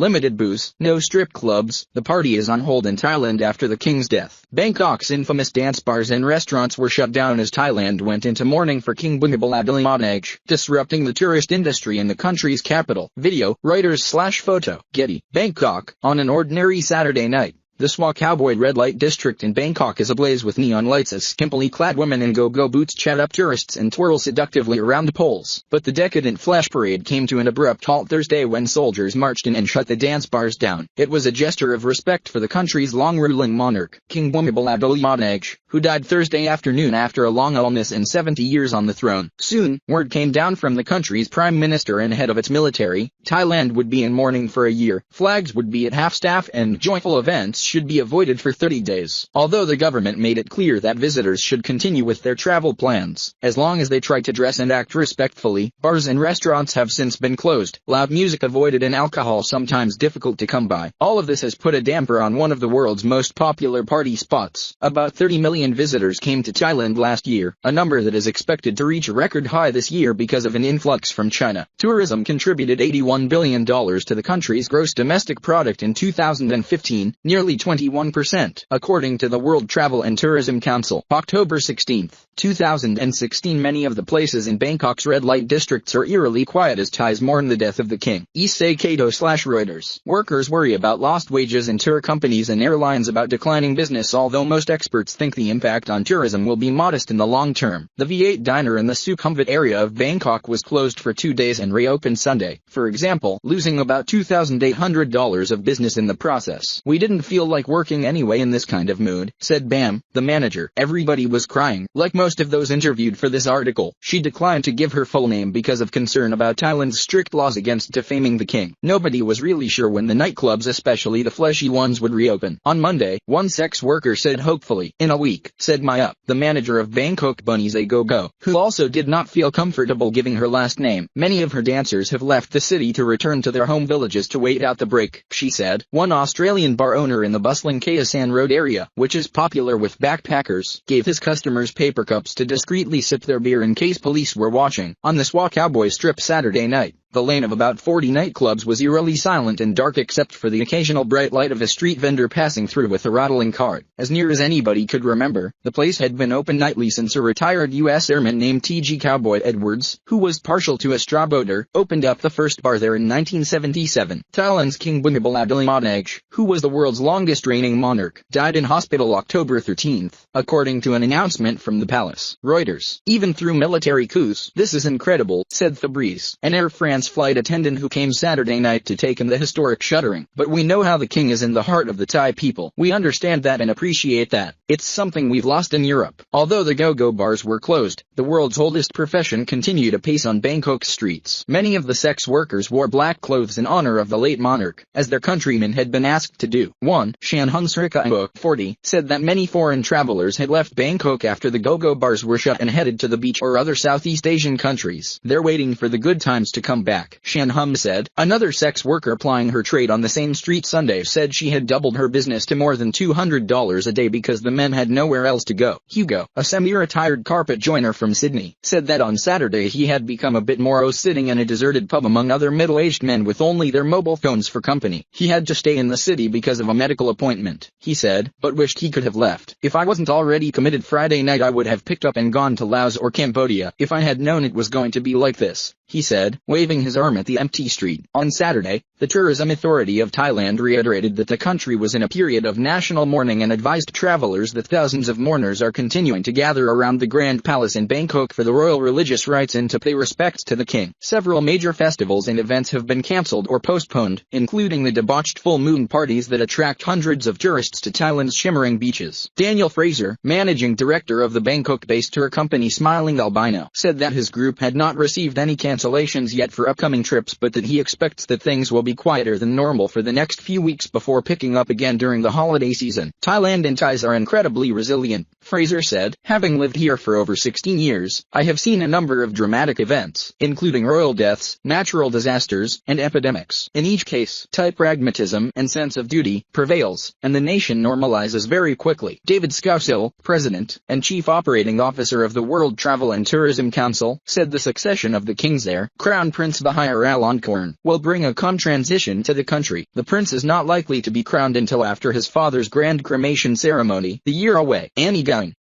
limited booze, no strip clubs. The party is on hold in Thailand after the king's death. Bangkok's infamous dance bars and restaurants were shut down as Thailand went into mourning for King Bhumibol Adulyadej, disrupting the tourist industry in the country's capital. Video, Reuters/photo, Getty. Bangkok, on an ordinary Saturday night. The Soi Cowboy red light district in Bangkok is ablaze with neon lights as skimpily clad women in go-go boots chat up tourists and twirl seductively around the poles. But the decadent flash parade came to an abrupt halt Thursday when soldiers marched in and shut the dance bars down. It was a gesture of respect for the country's long-ruling monarch, King Bhumibol Adulyadej, who died Thursday afternoon after a long illness and 70 years on the throne. Soon, word came down from the country's prime minister and head of its military. Thailand would be in mourning for a year, flags would be at half-staff, and joyful events should be avoided for 30 days. Although the government made it clear that visitors should continue with their travel plans, as long as they try to dress and act respectfully, bars and restaurants have since been closed, loud music avoided and alcohol sometimes difficult to come by. All of this has put a damper on one of the world's most popular party spots. About 30 million visitors came to Thailand last year, a number that is expected to reach a record high this year because of an influx from China. Tourism contributed $81 billion to the country's gross domestic product in 2015, nearly 21%, according to the World Travel and Tourism Council. October 16, 2016. Many of the places in Bangkok's red light districts are eerily quiet as Thais mourn the death of the king. Soi Cowboy/Reuters. Workers worry about lost wages and tour companies and airlines about declining business. Although most experts think the impact on tourism will be modest in the long term. The V8 diner in the Sukhumvit area of Bangkok was closed for 2 days and reopened Sunday, for example, losing about $2,800 of business in the process. "We didn't feel like working anyway in this kind of mood," said Bam, the manager. Everybody was crying. Like most of those interviewed for this article, she declined to give her full name because of concern about Thailand's strict laws against defaming the king. Nobody was really sure when the nightclubs, especially the fleshy ones, would reopen. On Monday, one sex worker said hopefully, in a week, said Maya, the manager of Bangkok Bunnies A Go-Go, who also did not feel comfortable giving her last name. Many of her dancers have left the city to return to their home villages to wait out the break, she said. One Australian bar owner in the bustling Kayasan Road area, which is popular with backpackers, gave his customers paper cups to discreetly sip their beer in case police were watching. On the Soi Cowboy strip Saturday night, the lane of about 40 nightclubs was eerily silent and dark except for the occasional bright light of a street vendor passing through with a rattling cart. As near as anybody could remember, the place had been open nightly since a retired U.S. airman named T.G. Cowboy Edwards, who was partial to a straw boater, opened up the first bar there in 1977. Thailand's King Bhumibol Adulyadej, who was the world's longest reigning monarch, died in hospital October 13, according to an announcement from the palace. Reuters. Even through military coups, this is incredible, said Fabrice, an Air France flight attendant who came Saturday night to take in the historic shuttering. But we know how the king is in the heart of the Thai people. We understand that and appreciate that. It's something we've lost in Europe. Although the go-go bars were closed, the world's oldest profession continued apace on Bangkok's streets. Many of the sex workers wore black clothes in honor of the late monarch, as their countrymen had been asked to do. One, Shan Hung Srika, 40, said that many foreign travelers had left Bangkok after the go-go bars were shut and headed to the beach or other Southeast Asian countries. They're waiting for the good times to come back, Shan Hum said. Another sex worker plying her trade on the same street Sunday said she had doubled her business to more than $200 a day because the men had nowhere else to go. Hugo, a semi-retired carpet joiner from Sydney, said that on Saturday he had become a bit morose sitting in a deserted pub among other middle-aged men with only their mobile phones for company. He had to stay in the city because of a medical appointment, he said, but wished he could have left. "If I wasn't already committed Friday night I would have picked up and gone to Laos or Cambodia if I had known it was going to be like this," he said, waving his arm at the empty street. On Saturday, the Tourism Authority of Thailand reiterated that the country was in a period of national mourning and advised travelers that thousands of mourners are continuing to gather around the Grand Palace in Bangkok for the royal religious rites and to pay respects to the king. Several major festivals and events have been cancelled or postponed, including the debauched full moon parties that attract hundreds of tourists to Thailand's shimmering beaches. Daniel Fraser, managing director of the Bangkok-based tour company Smiling Albino, said that his group had not received any cancellations yet for upcoming trips but that he expects that things will be quieter than normal for the next few weeks before picking up again during the holiday season. "Thailand and Thais are incredibly resilient," Fraser said. "Having lived here for over 16 years, I have seen a number of dramatic events, including royal deaths, natural disasters, and epidemics. In each case, Thai pragmatism and sense of duty prevails, and the nation normalizes very quickly." David Scousill, president and chief operating officer of the World Travel and Tourism Council, said the succession of the king's heir, Crown Prince the higher Alancorn will bring a calm transition to the country. The prince is not likely to be crowned until after his father's grand cremation ceremony, the year away. Annie Gown.